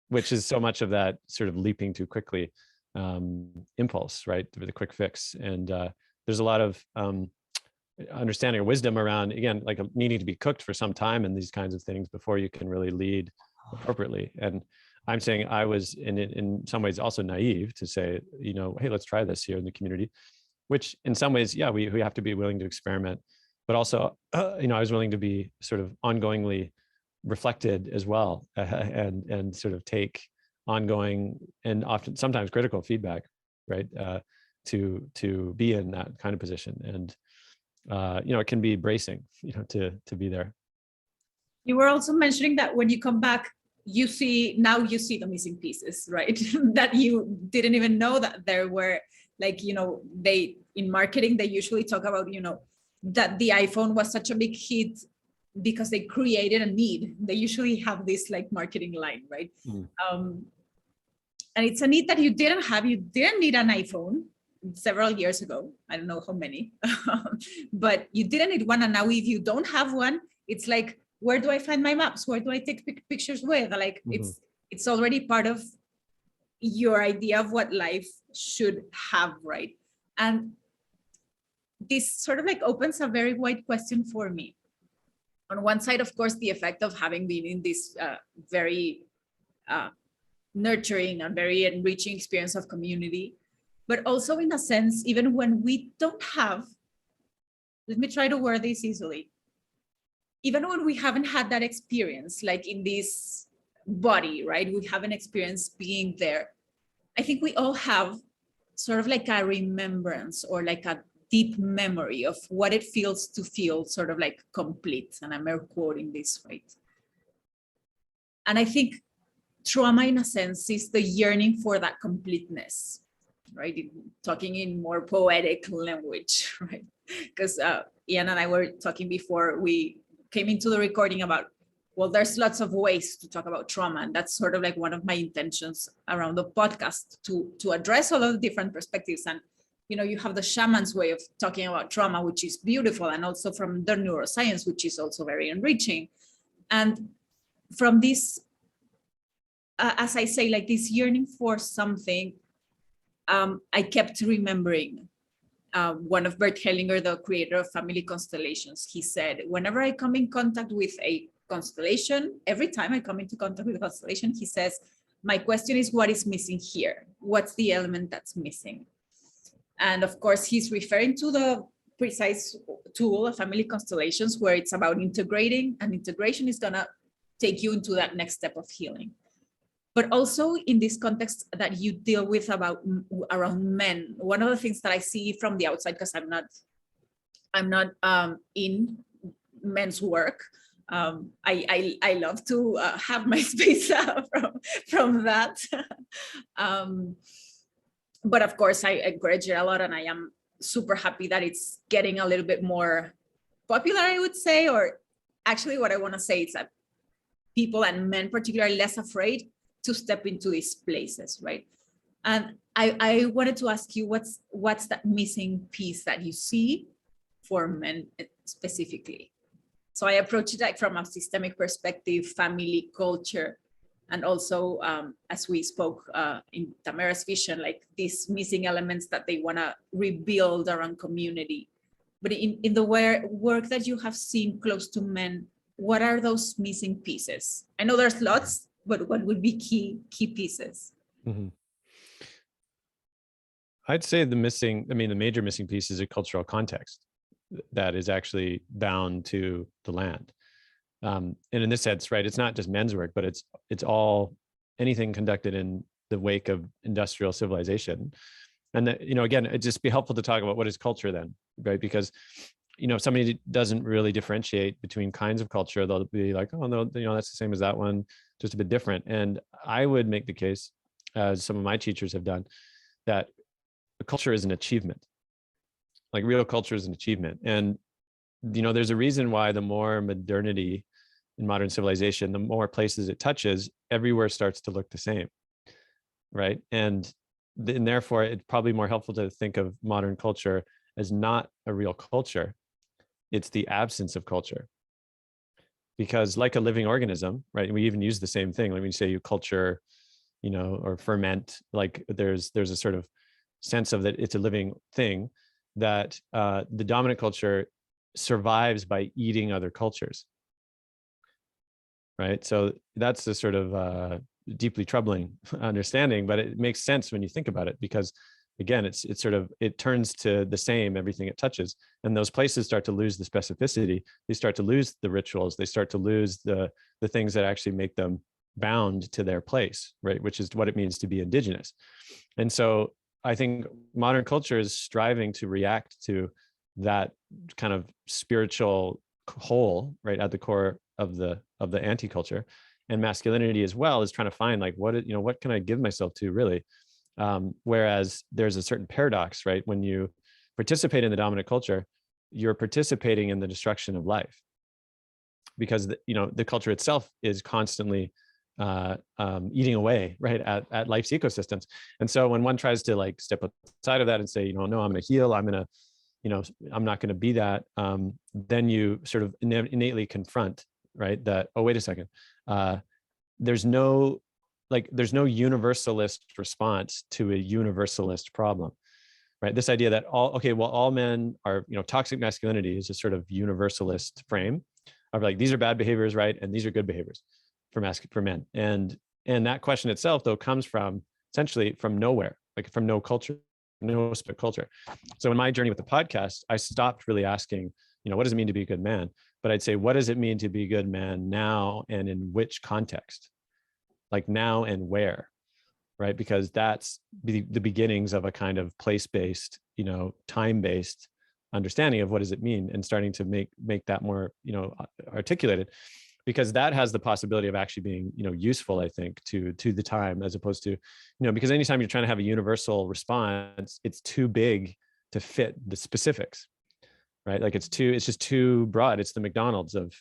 Speaker 2: which is so much of that sort of leaping too quickly impulse, right, the quick fix. And there's a lot of understanding or wisdom around, again, like needing to be cooked for some time in these kinds of things before you can really lead appropriately. And I'm saying I was in some ways also naive to say, hey, let's try this here in the community, which in some ways, we have to be willing to experiment, but also, I was willing to be sort of ongoingly reflected as well, and sort of take ongoing and often sometimes critical feedback, right, to be in that kind of position. And it can be bracing, to be there.
Speaker 1: You were also mentioning that when you come back, you see the missing pieces, right? That you didn't even know that there were, like, they, in marketing, they usually talk about, that the iPhone was such a big hit because they created a need. They usually have this like marketing line, right? And it's a need that you didn't have. You didn't need an iPhone several years ago. I don't know how many, but you didn't need one. And now if you don't have one, it's like, where do I find my maps? Where do I take pictures with? Like, it's already part of your idea of what life should have, right? And this sort of like opens a very wide question for me. On one side, of course, the effect of having been in this very nurturing and very enriching experience of community, but also in a sense, even when we don't have, let me try to word this easily, even when we haven't had that experience, like in this body, right? We haven't experienced being there. I think we all have sort of like a remembrance or like a deep memory of what it feels to feel sort of like complete. And I'm air quoting this, right? And I think trauma, in a sense, is the yearning for that completeness, right? Talking in more poetic language, right? Because Ian and I were talking before we came into the recording about, well, there's lots of ways to talk about trauma. And that's sort of like one of my intentions around the podcast, to address all of the different perspectives. And, you have the shaman's way of talking about trauma, which is beautiful. And also from the neuroscience, which is also very enriching. And from this, as I say, like this yearning for something, I kept remembering one of Bert Hellinger, the creator of family constellations. He said, whenever I come in contact with a constellation, every time I come into contact with a constellation, he says, my question is, what is missing here? What's the element that's missing? And of course, he's referring to the precise tool of family constellations, where it's about integrating, and integration is gonna take you into that next step of healing. But also in this context that you deal with around men, one of the things that I see from the outside, because I'm not in men's work, I love to have my space from that. But of course, I encourage it a lot, and I am super happy that it's getting a little bit more popular, I would say. Or actually, what I want to say is that people, and men particularly, less afraid to step into these places, right? And I wanted to ask you, what's that missing piece that you see for men specifically? So I approach it like from a systemic perspective, family, culture, and also, as we spoke in Tamara's vision, like these missing elements that they want to rebuild around community. But in the work that you have seen close to men, what are those missing pieces? I know there's lots, but what would be key pieces?
Speaker 2: Mm-hmm. I'd say the major missing piece is a cultural context that is actually bound to the land. And in this sense, right, it's not just men's work, but it's all anything conducted in the wake of industrial civilization. And that, again, it'd just be helpful to talk about what is culture then, right? Because, if somebody doesn't really differentiate between kinds of culture, they'll be like, oh, no, that's the same as that one, just a bit different. And I would make the case, as some of my teachers have done, that culture is an achievement. Like real culture is an achievement. And, there's a reason why the more modernity in modern civilization, the more places it touches, everywhere starts to look the same, right? And therefore, it's probably more helpful to think of modern culture as not a real culture. It's the absence of culture. Because like a living organism, right? And we even use the same thing when we say you culture, or ferment, like there's a sort of sense of that it's a living thing, that the dominant culture survives by eating other cultures, right? So that's a sort of deeply troubling understanding, but it makes sense when you think about it, because again, it turns to the same everything it touches, and those places start to lose the specificity. They start to lose the rituals. They start to lose the things that actually make them bound to their place, right? Which is what it means to be indigenous. And so I think modern culture is striving to react to that kind of spiritual whole, right, at the core of the anti-culture, and masculinity as well is trying to find like what can I give myself to really, whereas there's a certain paradox, right? When you participate in the dominant culture, you're participating in the destruction of life, because the culture itself is constantly eating away, right, at life's ecosystems. And so when one tries to like step outside of that and say, no, I'm going to heal, I'm not going to be that, then you sort of innately confront, right, that, oh, wait a second, there's no universalist response to a universalist problem, right? This idea that all men are, toxic masculinity is a sort of universalist frame of like, these are bad behaviors, right, and these are good behaviors for men. And that question itself, though, comes from essentially from nowhere, like from no culture, no specific culture. So in my journey with the podcast, I stopped really asking, what does it mean to be a good man? But I'd say, what does it mean to be a good man now, and in which context? Like now and where, right? Because that's the beginnings of a kind of place-based, time-based understanding of what does it mean, and starting to make that more, articulated, because that has the possibility of actually being, useful, I think, to the time, as opposed to, because anytime you're trying to have a universal response, it's too big to fit the specifics, right? Like it's just too broad. It's the McDonald's of,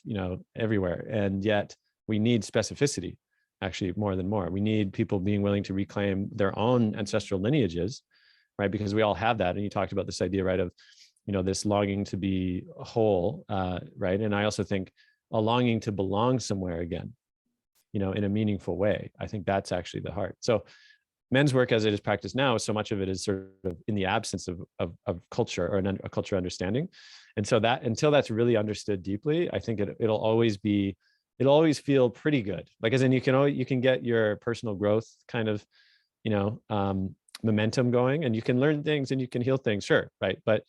Speaker 2: everywhere. And yet we need specificity, actually, more than more. We need people being willing to reclaim their own ancestral lineages, right? Because we all have that. And you talked about this idea, right, of, this longing to be whole, right? And I also think a longing to belong somewhere again, in a meaningful way. I think that's actually the heart. So men's work as it is practiced now, so much of it is sort of in the absence of culture, or a culture understanding. And so that, until that's really understood deeply, I think it'll always feel pretty good. Like, as in you can get your personal growth kind of, momentum going, and you can learn things and you can heal things, sure, right? But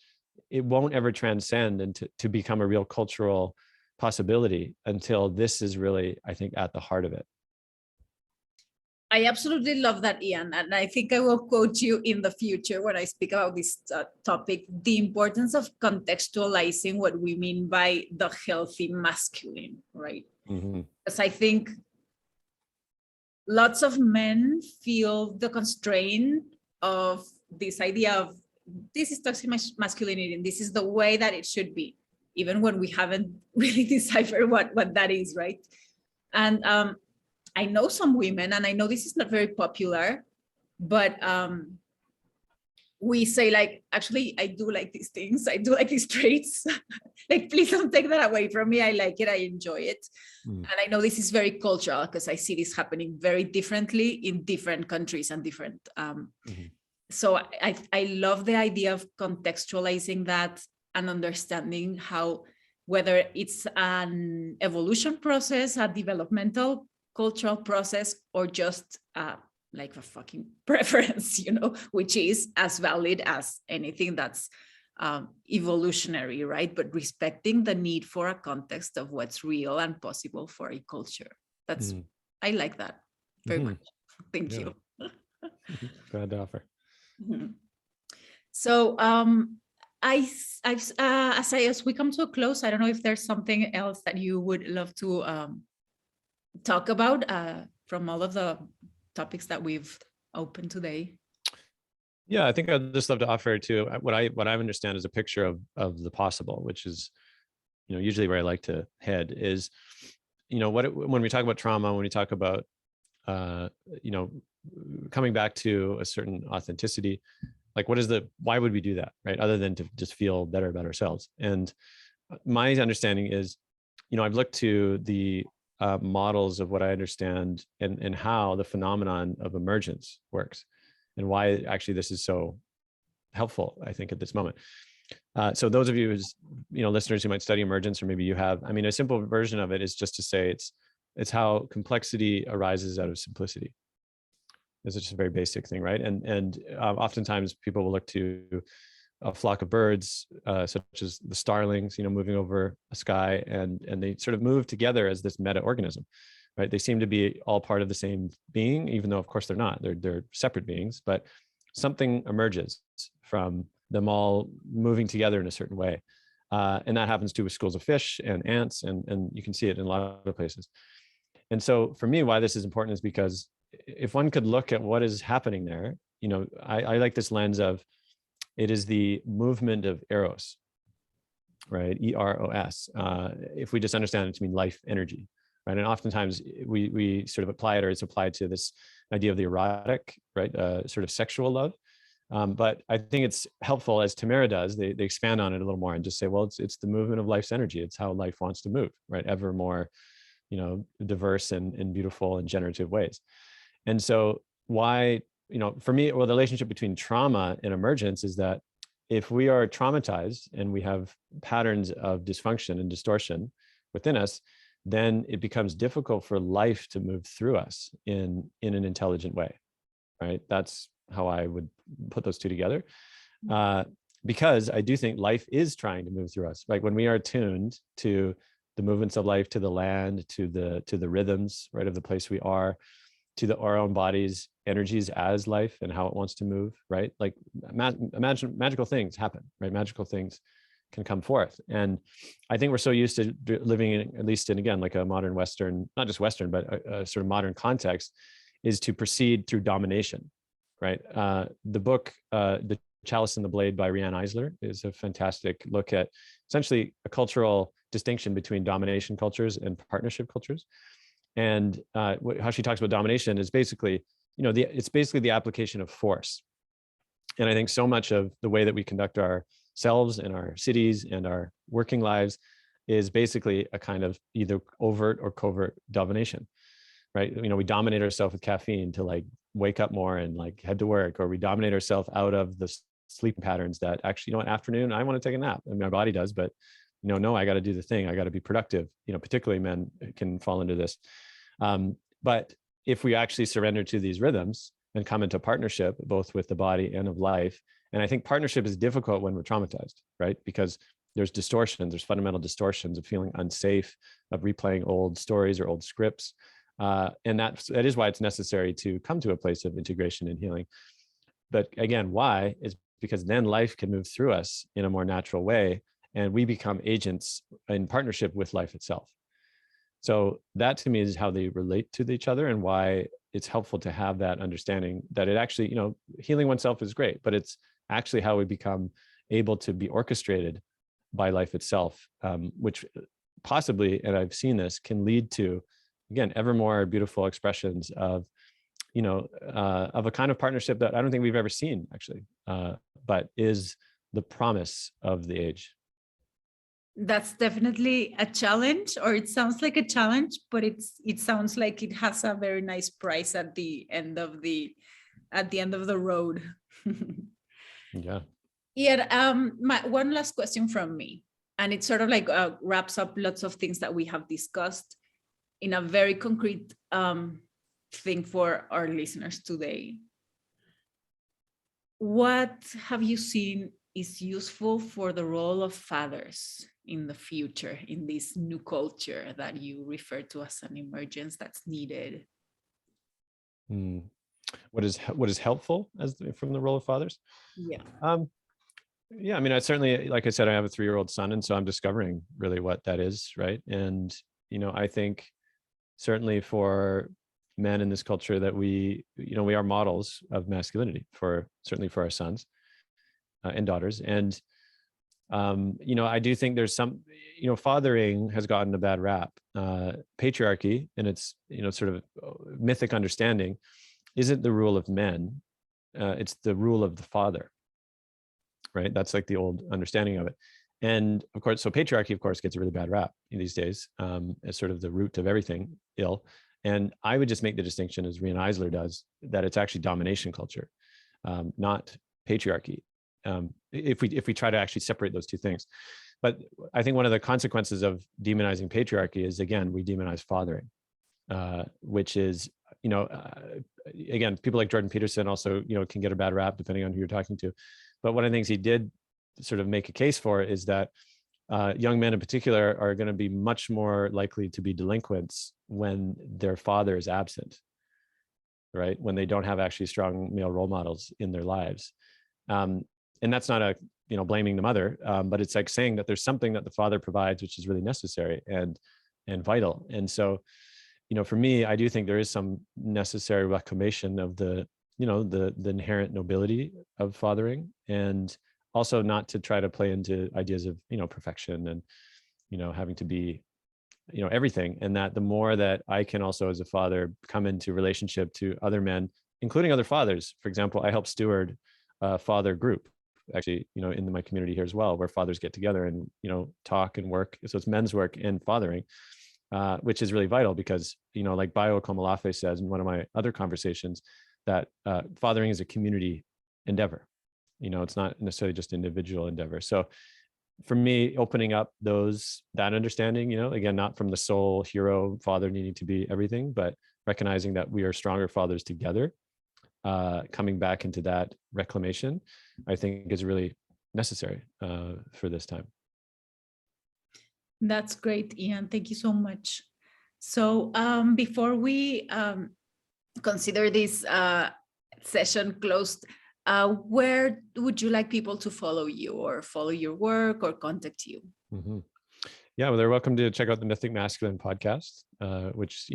Speaker 2: it won't ever transcend and to become a real cultural possibility until this is really, I think, at the heart of it.
Speaker 1: I absolutely love that, Ian. And I think I will quote you in the future when I speak about this topic, the importance of contextualizing what we mean by the healthy masculine, right?
Speaker 2: Mm-hmm.
Speaker 1: Because I think lots of men feel the constraint of this idea of this is toxic masculinity and this is the way that it should be, even when we haven't really deciphered what that is, right? And I know some women, and I know this is not very popular, but we say like, actually, I do like these things. I do like these traits. Like, please don't take that away from me. I like it. I enjoy it. And I know this is very cultural because I see this happening very differently in different countries and different. So I love the idea of contextualizing that and understanding how, whether it's an evolution process, a developmental cultural process, or just like a fucking preference, you know, which is as valid as anything that's evolutionary, right? But respecting the need for a context of what's real and possible for a culture. That's, I like that very much. Thank you.
Speaker 2: Glad to offer.
Speaker 1: So as we come to a close, I don't know if there's something else that you would love to talk about from all of the topics that we've opened today.
Speaker 2: Yeah, I think I'd just love to offer to what I understand as a picture of the possible, which is, you know, usually where I like to head is, you know, when we talk about trauma, when we talk about, you know, coming back to a certain authenticity, like why would we do that, right? Other than to just feel better about ourselves. And my understanding is, you know, I've looked to the models of what I understand and how the phenomenon of emergence works and why actually this is so helpful, I think, at this moment. So those of you who's, you know, listeners who might study emergence, or maybe you have, I mean, a simple version of it is just to say it's how complexity arises out of simplicity. It's just a very basic thing, right? And oftentimes people will look to a flock of birds, such as the starlings, you know, moving over a sky, and they sort of move together as this meta-organism, right? They seem to be all part of the same being, even though of course they're not. They're separate beings, but something emerges from them all moving together in a certain way, and that happens too with schools of fish and ants, and you can see it in a lot of places. And so for me, why this is important is because if one could look at what is happening there, you know, I like this lens of, it is the movement of eros, right? E-R-O-S. If we just understand it to mean life energy, right? And oftentimes we sort of apply it, or it's applied to this idea of the erotic, right? Sort of sexual love. But I think it's helpful, as Tamara does, they expand on it a little more and just say, well, it's the movement of life's energy. It's how life wants to move, right? Ever more, you know, diverse and beautiful and generative ways. And so why, you know, for me, well, the relationship between trauma and emergence is that if we are traumatized and we have patterns of dysfunction and distortion within us, then it becomes difficult for life to move through us in an intelligent way, right? That's how I would put those two together. Because I do think life is trying to move through us. Like when we are tuned to the movements of life, to the land, to the rhythms, right, of the place we are, to our own body's energies as life and how it wants to move, right? Like imagine magical things happen, right? Magical things can come forth. And I think we're so used to living in, at least in, again, like a modern Western, not just Western, but a sort of modern context, is to proceed through domination, right? The book, The Chalice and the Blade by Riane Eisler is a fantastic look at essentially a cultural distinction between domination cultures and partnership cultures. And how she talks about domination is basically, you know, it's basically the application of force. And I think so much of the way that we conduct ourselves and our cities and our working lives is basically a kind of either overt or covert domination, right? You know, we dominate ourselves with caffeine to like wake up more and like head to work, or we dominate ourselves out of the sleeping patterns that actually, you know what, afternoon, I want to take a nap. I mean, my body does, but you know, no, I got to do the thing. I got to be productive. You know, particularly men can fall into this. But if we actually surrender to these rhythms and come into partnership, both with the body and of life, and I think partnership is difficult when we're traumatized, right? Because there's distortions, there's fundamental distortions of feeling unsafe, of replaying old stories or old scripts. And that is why it's necessary to come to a place of integration and healing. But again, why is because then life can move through us in a more natural way, and we become agents in partnership with life itself. So that to me is how they relate to each other, and why it's helpful to have that understanding that it actually, you know, healing oneself is great, but it's actually how we become able to be orchestrated by life itself, which possibly, and I've seen this, can lead to, again, ever more beautiful expressions of, of a kind of partnership that I don't think we've ever seen actually, but is the promise of the age.
Speaker 1: That's definitely a challenge, or it sounds like a challenge, but it sounds like it has a very nice price at the end of the road.
Speaker 2: Yeah.
Speaker 1: Yeah. One last question from me, and it sort of like wraps up lots of things that we have discussed in a very concrete thing for our listeners today. What have you seen is useful for the role of fathers in the future, in this new culture that you refer to as an emergence that's needed?
Speaker 2: What is helpful from the role of fathers?
Speaker 1: Yeah.
Speaker 2: Yeah, I mean, I certainly, like I said, I have a 3-year-old son, and so I'm discovering really what that is, right? And I think certainly for men in this culture that we are models of masculinity certainly for our sons and daughters. And I do think there's some, fathering has gotten a bad rap. Patriarchy and its, sort of mythic understanding isn't the rule of men. It's the rule of the father, right? That's like the old understanding of it. And of course, so patriarchy, of course, gets a really bad rap these days as sort of the root of everything ill. And I would just make the distinction, as Rian Eisler does, that it's actually domination culture, not patriarchy. If we try to actually separate those two things. But I think one of the consequences of demonizing patriarchy is, again, we demonize fathering, which is, again, people like Jordan Peterson also, can get a bad rap depending on who you're talking to. But one of the things he did sort of make a case for is that young men in particular are going to be much more likely to be delinquents when their father is absent, right? When they don't have actually strong male role models in their lives. And that's not blaming the mother, but it's like saying that there's something that the father provides, which is really necessary and vital. And so, for me, I do think there is some necessary reclamation of the inherent nobility of fathering, and also not to try to play into ideas of, perfection and, having to be, everything. And that the more that I can also, as a father, come into relationship to other men, including other fathers. For example, I help steward a father group, actually, in my community here as well, where fathers get together and, talk and work. So it's men's work and fathering, which is really vital because, like Bayo Komolafe says in one of my other conversations, that fathering is a community endeavor. It's not necessarily just individual endeavor. So for me, opening up that understanding, again, not from the sole hero father needing to be everything, but recognizing that we are stronger fathers together, coming back into that reclamation, I think is really necessary for this time.
Speaker 1: That's great, Ian. Thank you so much. So before we consider this session closed, where would you like people to follow you or follow your work or contact you?
Speaker 2: Mm-hmm. Yeah, well, they're welcome to check out the Mythic Masculine podcast, which,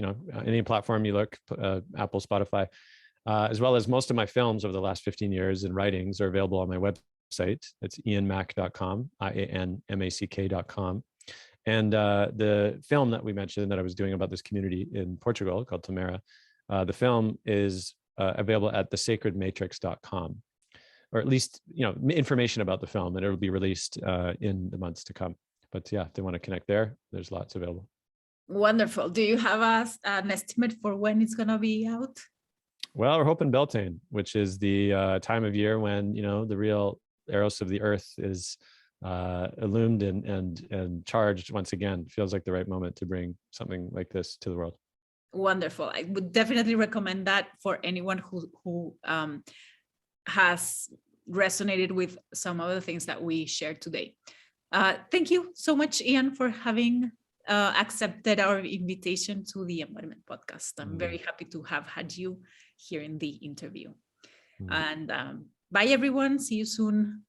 Speaker 2: any platform you look, Apple, Spotify, as well as most of my films over the last 15 years and writings are available on my website. It's ianmac.com, IANMACK.com. And the film that we mentioned that I was doing about this community in Portugal called Tamara, the film is available at thesacredmatrix.com, or at least, information about the film, and it'll be released in the months to come. But yeah, if they want to connect there, there's lots available.
Speaker 1: Wonderful. Do you have an estimate for when it's going to be out?
Speaker 2: Well, we're hoping Beltane, which is the time of year when, the real eros of the earth is illumined and charged once again. Feels like the right moment to bring something like this to the world.
Speaker 1: Wonderful. I would definitely recommend that for anyone who has resonated with some of the things that we shared today. Thank you so much, Ian, for having accepted our invitation to the Embodiment podcast. I'm very happy to have had you here in the interview. And bye, everyone. See you soon.